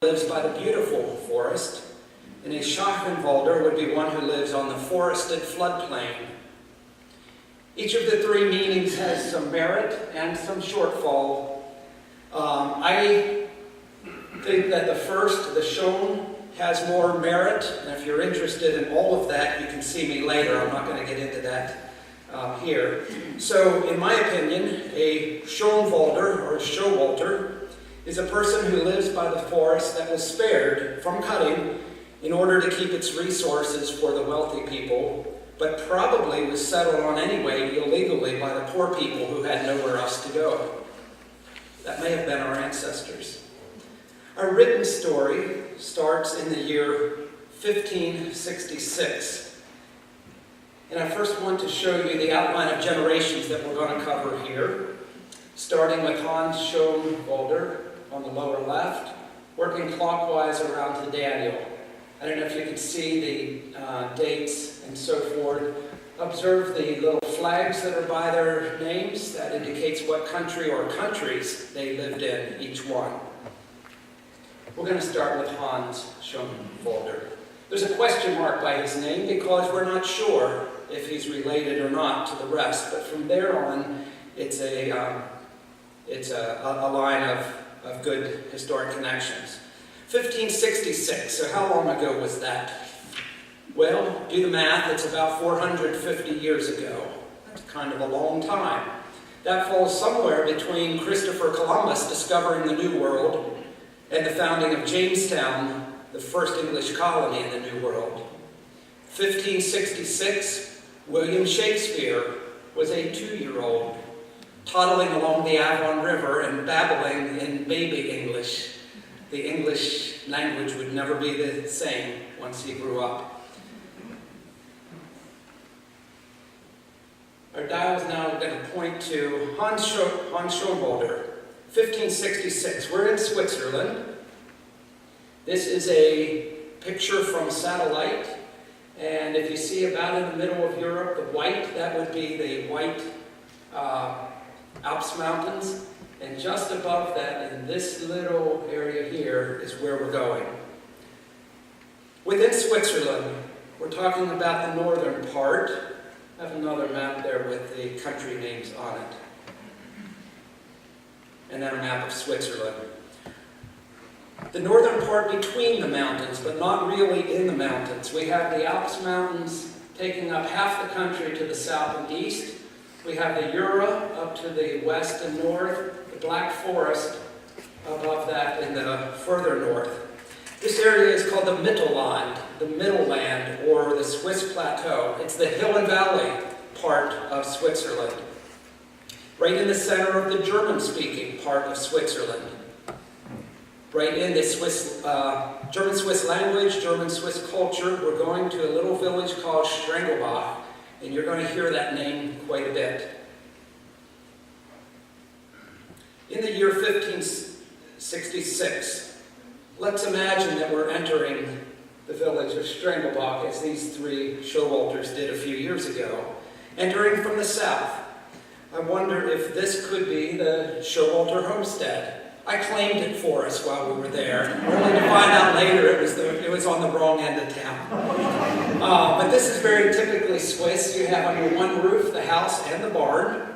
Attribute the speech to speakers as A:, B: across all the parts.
A: lives by the beautiful forest, and a Showalter would be one who lives on the forested floodplain. Each of the three meanings has some merit and some shortfall. I think that the first, the shown, has more merit, and if you're interested in all of that, you can see me later. I'm not going to get into that here. So, in my opinion, a Showalter or Showalter is a person who lives by the forest that was spared from cutting in order to keep its resources for the wealthy people, but probably was settled on anyway illegally by the poor people who had nowhere else to go. That may have been our ancestors. Our written story starts in the year 1566. And I first want to show you the outline of generations that we're going to cover here, starting with Hans Showalter on the lower left, working clockwise around to Daniel. I don't know if you can see the dates and so forth. Observe the little flags that are by their names. That indicates what country or countries they lived in, each one. We're going to start with Hans Showalter. There's a question mark by his name because we're not sure if he's related or not to the rest. But from there on, it's a line of good historic connections. 1566, so how long ago was that? Well, do the math, it's about 450 years ago. That's kind of a long time. That falls somewhere between Christopher Columbus discovering the New World and the founding of Jamestown, the first English colony in the New World. 1566, William Shakespeare was a 2-year-old, toddling along the Avon River and babbling in baby English. The English language would never be the same once he grew up. Our dial is now going to point to Hans Showalter, 1566. We're in Switzerland. This is a picture from satellite. And if you see about in the middle of Europe, the white, that would be the white Alps Mountains. And just above that, in this little area here, is where we're going. Within Switzerland, we're talking about the northern part. I have another map there with the country names on it. And then a map of Switzerland. The northern part between the mountains, but not really in the mountains. We have the Alps Mountains taking up half the country to the south and east. We have the Jura up to the west and north. The Black Forest above that in the further north. This area is called the Mittelland, the Middle Land, or the Swiss Plateau. It's the hill and valley part of Switzerland. Right in the center of the German-speaking part of Switzerland. Right in the German-Swiss language, German-Swiss culture, we're going to a little village called Strengelbach, and you're going to hear that name quite a bit. In the year 1566, let's imagine that we're entering the village of Strengelbach, as these three Showalters did a few years ago, entering from the south. I wonder if this could be the Showalter homestead. I claimed it for us while we were there, only to find out later it was on the wrong end of town. But this is very typically Swiss. You have under one roof the house and the barn.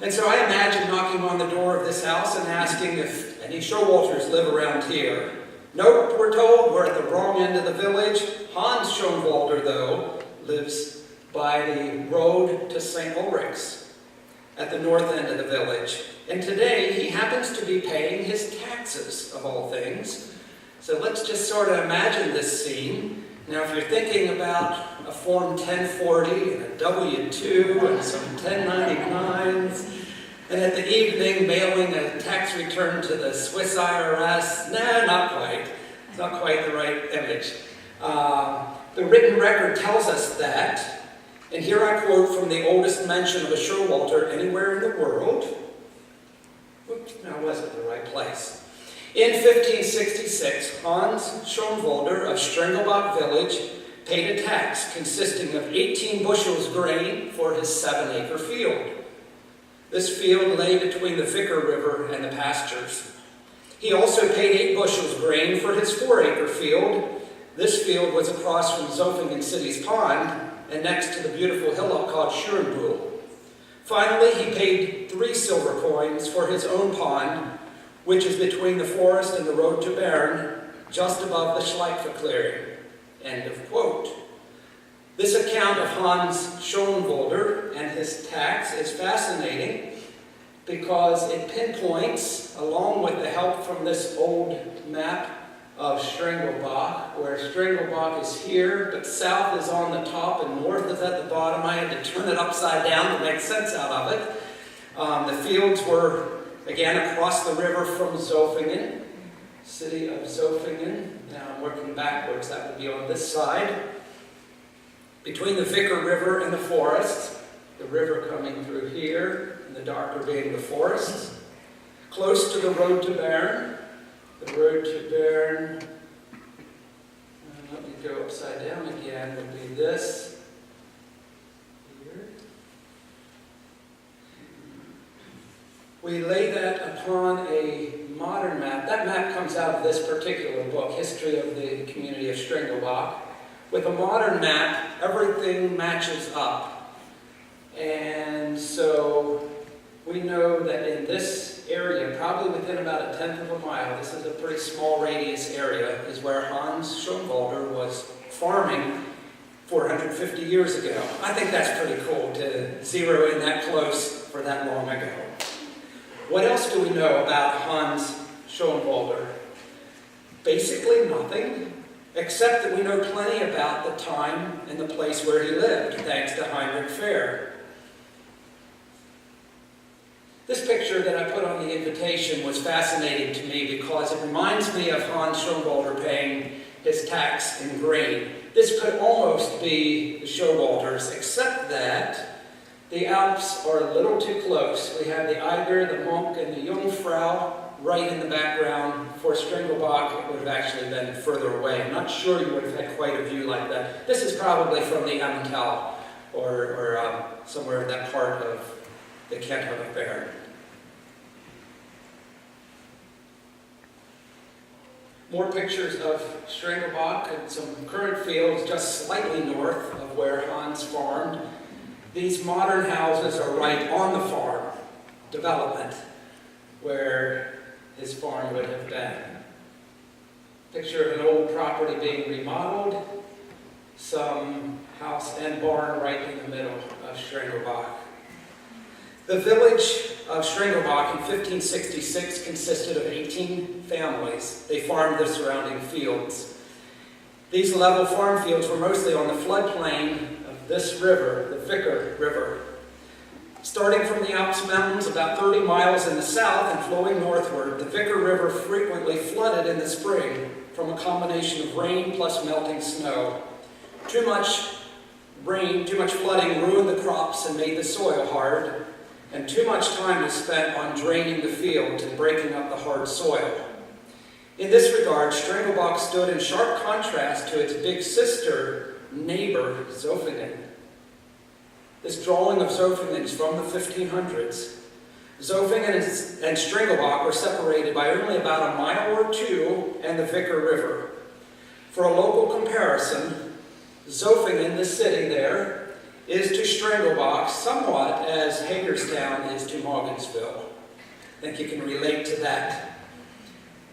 A: And so I imagine knocking on the door of this house and asking if any Showalters live around here. Nope, we're told we're at the wrong end of the village. Hans Showalter, though, lives by the road to St. Ulrichs at the north end of the village. And today he happens to be paying his taxes, of all things. So let's just sort of imagine this scene. Now, if you're thinking about a Form 1040 and a W-2 and some 1099s, and at the evening mailing a tax return to the Swiss IRS, nah, not quite. It's not quite the right image. The written record tells us that, and here I quote from the oldest mention of a Showalter anywhere in the world. Oops, now wasn't the right place. In 1566, Hans Showalter of Strengelbach village paid a tax consisting of 18 bushels grain for his 7-acre field. This field lay between the Vicar River and the pastures. He also paid 8 bushels of grain for his 4-acre field. This field was across from Zofingen City's pond and next to the beautiful hillock called Schurenbuhl. Finally, he paid 3 silver coins for his own pond, which is between the forest and the road to Bern, just above the Schleife clearing. End of quote. This account of Hans Schonwalder and his tax is fascinating because it pinpoints, along with the help from this old map of Strengelbach, where Strengelbach is here, but south is on the top and north is at the bottom. I had to turn it upside down to make sense out of it. The fields were, again, across the river from Zofingen, city of Zofingen. Now I'm working backwards, that would be on this side. Between the Vicker River and the forest, the river coming through here, and the darker being the forest. Close to the road to Bern. The road to Bern, let me go upside down again, would be this here. We lay that upon a modern map. That map comes out of this particular book, History of the Community of Strengelbach. With a modern map, everything matches up. And so we know that in this area, probably within about 1/10 of a mile, this is a pretty small radius area, is where Hans Schonwalder was farming 450 years ago. I think that's pretty cool to zero in that close for that long ago. What else do we know about Hans Schonwalder? Basically nothing, except that we know plenty about the time and the place where he lived, thanks to Heinrich Fehr. This picture that I put on the invitation was fascinating to me because it reminds me of Hans Schonwalder paying his tax in grain. This could almost be the Showalters, except that the Alps are a little too close. We have the Eiger, the Monk, and the Jungfrau right in the background. For Strengelbach, it would have actually been further away. I'm not sure you would have had quite a view like that. This is probably from the Emmental, or somewhere in that part of the canton of Bern. More pictures of Strengelbach and some current fields just slightly north of where Hans farmed. These modern houses are right on the farm development where his farm would have been. Picture of an old property being remodeled, some house and barn right in the middle of Strengelbach. The village of Strengelbach in 1566 consisted of 18 families. They farmed the surrounding fields. These level farm fields were mostly on the floodplain of this river, the Vicker River. Starting from the Alps Mountains about 30 miles in the south and flowing northward, the Vicker River frequently flooded in the spring from a combination of rain plus melting snow. Too much rain, too much flooding ruined the crops and made the soil hard, and too much time was spent on draining the fields and breaking up the hard soil. In this regard, Strengelbach stood in sharp contrast to its big sister neighbor, Zofingen. This drawing of Zofingen is from the 1500s. Zofingen and Strengelbach were separated by only about a mile or two and the Vicker River. For a local comparison, Zofingen, the city there, is to Strengelbach somewhat as Hagerstown is to Morgansville. I think you can relate to that.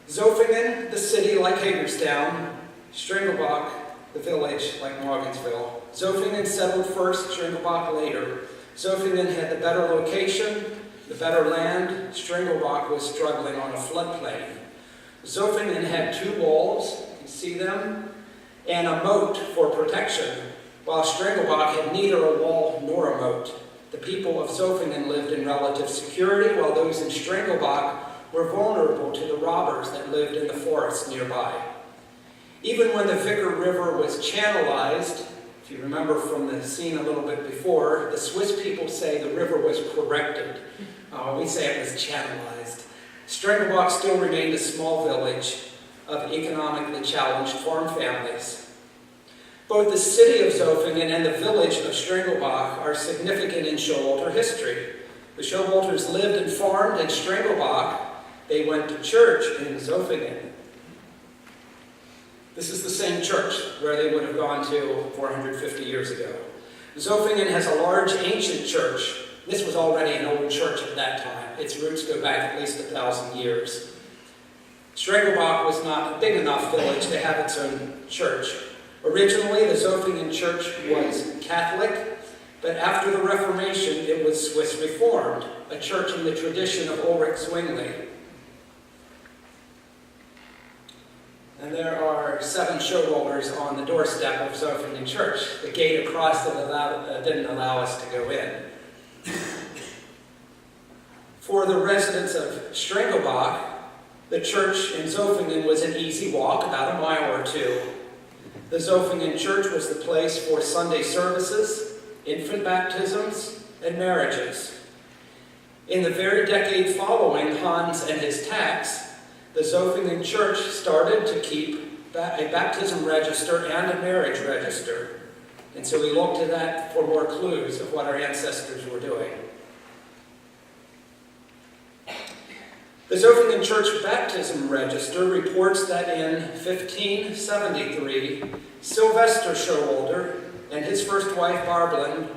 A: Zofingen, the city, like Hagerstown; Strengelbach, the village, like Morgansville. Zofingen settled first, Strengelbach later. Zofingen had the better location, the better land. Strengelbach was struggling on a floodplain. Zofingen had 2 walls, you can see them, and a moat for protection, while Strengelbach had neither a wall nor a moat. The people of Zofingen lived in relative security, while those in Strengelbach were vulnerable to the robbers that lived in the forests nearby. Even when the Vicker River was channelized, if you remember from the scene a little bit before, the Swiss people say the river was corrected. We say it was channelized. Strengelbach still remained a small village of economically challenged farm families. Both the city of Zofingen and the village of Strengelbach are significant in Showalter history. The Showalters lived and farmed in Strengelbach, they went to church in Zofingen. This is the same church where they would have gone to 450 years ago. Zofingen has a large ancient church. This was already an old church at that time. Its roots go back at least 1,000 years. Strengelbach was not a big enough village to have its own church. Originally, the Zofingen church was Catholic, but after the Reformation, it was Swiss Reformed, a church in the tradition of Ulrich Zwingli. And there are 7 Showalters on the doorstep of Zofingen Church. The gate across it didn't allow us to go in. For the residents of Strengelbach, the church in Zofingen was an easy walk, about a mile or 2. The Zofingen Church was the place for Sunday services, infant baptisms, and marriages. In the very decade following Hans and his tax, the Zofingen Church started to keep a baptism register and a marriage register. And so we looked to that for more clues of what our ancestors were doing. The Zofingen Church Baptism Register reports that in 1573, Sylvester Showalter and his first wife Barbelin,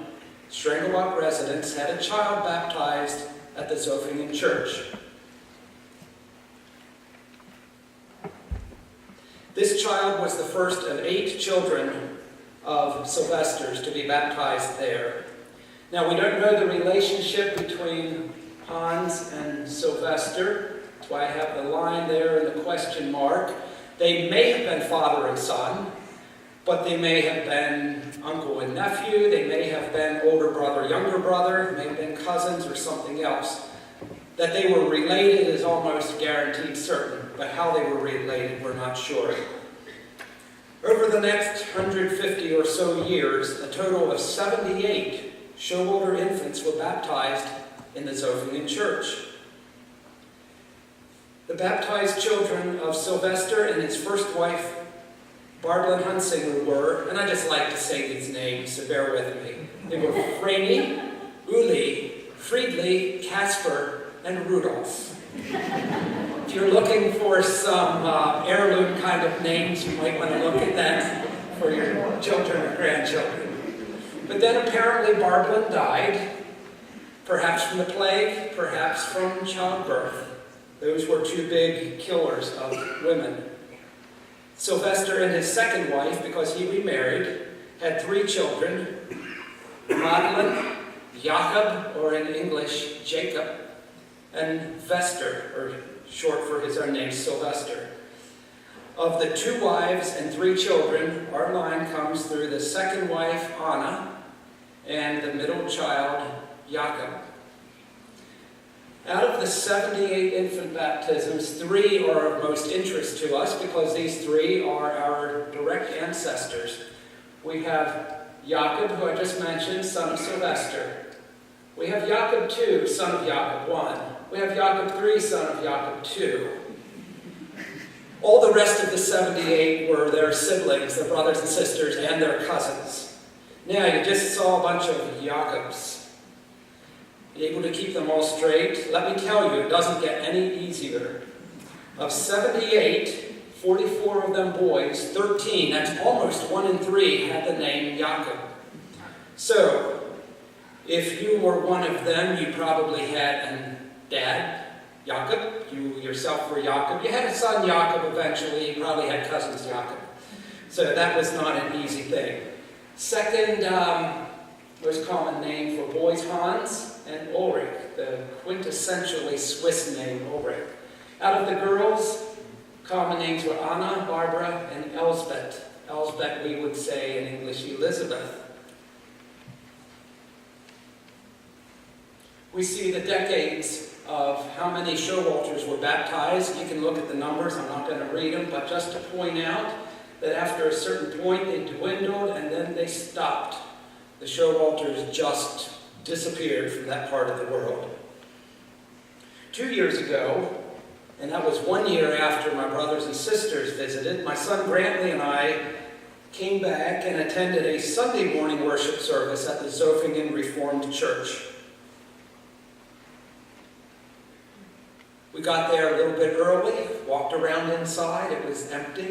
A: Strengelbach residents, had a child baptized at the Zofingen Church. This child was the first of 8 children of Sylvester's to be baptized there. Now, we don't know the relationship between Hans and Sylvester. That's why I have the line there and the question mark. They may have been father and son, but they may have been uncle and nephew. They may have been older brother, younger brother. May have been cousins or something else. That they were related is almost guaranteed certain, but how they were related, we're not sure. Over the next 150 or so years, a total of 78 Showalter infants were baptized in the Zofingen Church. The baptized children of Sylvester and his first wife, Barbelin Hunsinger, were, and I just like to say these names, so bear with me. They were Franny, Uli, Friedli, Casper, and Rudolph. If you're looking for some heirloom kind of names, you might want to look at that for your children or grandchildren. But then apparently Barbelin died, perhaps from the plague, perhaps from childbirth. Those were 2 big killers of women. Sylvester and his second wife, because he remarried, had 3 children, Madeline, Jacob, or in English, Jacob, and Vester, or short for his own name, Sylvester. Of the 2 wives and 3 children, our line comes through the second wife, Anna, and the middle child, Jacob. Out of the 78 infant baptisms, 3 are of most interest to us because these 3 are our direct ancestors. We have Jacob, who I just mentioned, son of Sylvester. We have Jacob II, son of Jacob I. We have Jacob III, son of Jacob II. All the rest of the 78 were their siblings, their brothers and sisters, and their cousins. Now, you just saw a bunch of Jacobs. You able to keep them all straight? Let me tell you, it doesn't get any easier. Of 78, 44 of them boys, 13, that's almost 1 in 3, had the name Jacob. So, if you were one of them, you probably had a dad, Jacob. You yourself were Jacob. You had a son, Jacob, eventually. You probably had cousins, Jacob. So that was not an easy thing. Second most common name for boys, Hans and Ulrich, the quintessentially Swiss name Ulrich. Out of the girls, common names were Anna, Barbara, and Elsbeth. Elsbeth, we would say in English, Elizabeth. We see the decades of how many Showalters were baptized. You can look at the numbers, I'm not going to read them, but just to point out that after a certain point they dwindled and then they stopped. The Showalters just disappeared from that part of the world. 2 years ago, and that was 1 year after my brothers and sisters visited, my son Brantley and I came back and attended a Sunday morning worship service at the Zofingen Reformed Church. We got got there a little bit early, walked around inside, it was empty.